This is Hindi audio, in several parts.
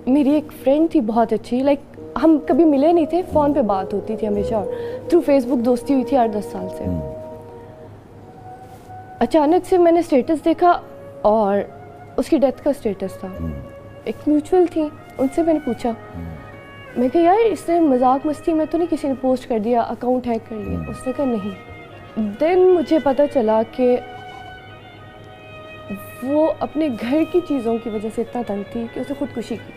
मेरी एक फ्रेंड थी बहुत अच्छी, लाइक हम कभी मिले नहीं थे, फ़ोन पे बात होती थी हमेशा, और थ्रू फेसबुक दोस्ती हुई थी 8-10 साल से। अचानक से मैंने स्टेटस देखा और उसकी डेथ का स्टेटस था। एक म्यूचुअल थी, उनसे मैंने पूछा, मैं कहा यार इसने मजाक मस्ती में तो नहीं किसी ने पोस्ट कर दिया, अकाउंट हैक कर लिया? उसने कहा नहीं। देन मुझे पता चला कि वो अपने घर की चीज़ों की वजह से इतना तंग थी कि उसने खुदकुशी की।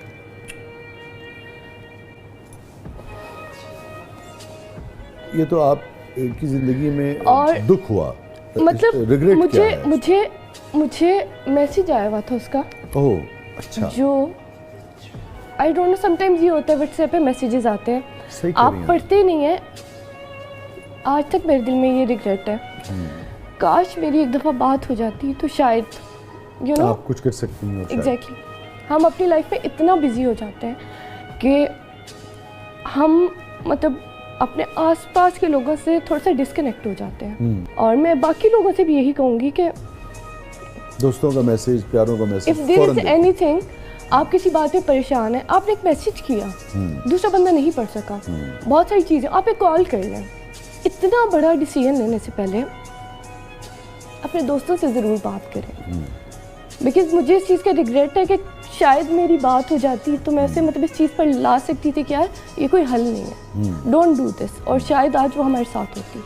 ये तो आप की ज़िंदगी में और दुख हुआ, मतलब रिग्रेट क्या है? मुझे मैसेज आया हुआ था उसका। ओह अच्छा। जो आई डोंट नो, समटाइम्स ये होता है व्हाट्सएप पे मैसेजेस आते हैं, आप पढ़ते नहीं हैं। आज तक मेरे दिल में ये रिग्रेट है, काश मेरी एक दफ़ा बात हो जाती तो शायद यू नो आप कुछ कर सकती हैं। एग्जैक्टली। हम अपनी लाइफ में इतना बिजी हो जाते हैं कि हम मतलब अपने आसपास के लोगों से थोड़ा सा डिस्कनेक्ट हो जाते हैं। और मैं बाकी लोगों से भी यही कहूँगी कि दोस्तों का मैसेज, प्यारों का message, if there is anything, आप किसी बात पे परेशान हैं, आपने एक मैसेज किया, दूसरा बंदा नहीं पढ़ सका, बहुत सारी चीज़ें, आप एक कॉल कर लें। इतना बड़ा डिसीजन लेने से पहले अपने दोस्तों से ज़रूर बात करें, बिकॉज मुझे इस चीज़ का रिग्रेट है कि शायद मेरी बात हो जाती तो मैं उसे मतलब इस चीज़ पर ला सकती थी कि यार ये कोई हल नहीं है, डोंट डू दिस, और शायद आज वो हमारे साथ होती।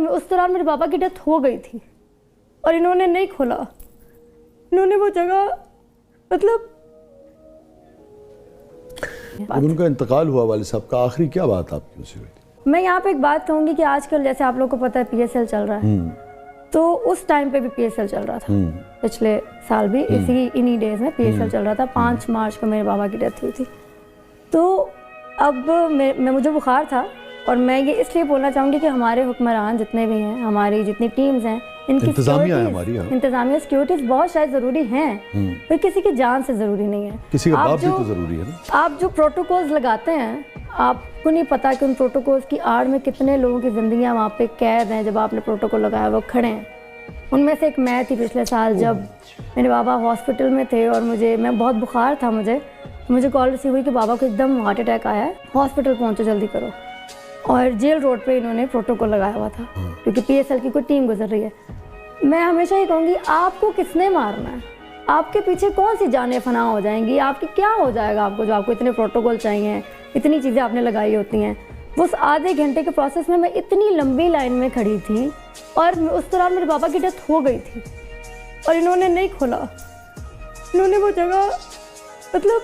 उस दौरान मेरे पापा की डेथ हो गई थी और इन्होंने नहीं खोला, इन्होंने वो जगह मतलब जब उनका इंतकाल हुआ वाले साहब का, आखिरी क्या बात आपकी उनसे हुई? मैं यहाँ पे एक बात कहूँगी कि आजकल जैसे आप लोगों को पता है PSL चल रहा है, तो उस टाइम पे भी PSL चल रहा था, पिछले साल भी इन्हीं डेज में PSL चल रहा था। 5 मार्च को मेरे बाबा की डेथ हुई थी। तो अब मैं मुझे बुखार था, और मैं ये इसलिए बोलना चाहूँगी कि हमारे हुक्मरान जितने भी हैं, हमारी जितनी टीम्स हैं, इनकी इंतजामिया सिक्योरिटीज बहुत शायद ज़रूरी हैं, पर किसी की जान से ज़रूरी नहीं है। किसी का बाप भी तो ज़रूरी है ना। आप जो प्रोटोकॉल्स लगाते हैं, आपको नहीं पता कि उन प्रोटोकॉल्स की आड़ में कितने लोगों की ज़िंदगियाँ वहाँ पे कैद हैं। जब आपने प्रोटोकॉल लगाया वो खड़े हैं, उनमें से एक मैं थी पिछले साल, जब मेरे बाबा हॉस्पिटल में थे और मैं बहुत बुखार था, मुझे कॉल रिसीव हुई कि बाबा को एकदम हार्ट अटैक आया है, हॉस्पिटल पहुँचो जल्दी करो। और जेल रोड पे इन्होंने प्रोटोकॉल लगाया हुआ था, क्योंकि PSL की कोई टीम गुजर रही है। मैं हमेशा ही कहूँगी, आपको किसने मारना है? आपके पीछे कौन सी जानें फना हो जाएंगी? आपकी क्या हो जाएगा आपको, जो आपको इतने प्रोटोकॉल चाहिए, इतनी चीज़ें आपने लगाई होती हैं। उस आधे घंटे के प्रोसेस में मैं इतनी लंबी लाइन में खड़ी थी, और उस दौरान मेरे पापा की डेथ हो गई थी और इन्होंने नहीं खोला। इन्होंने वो जगह मतलब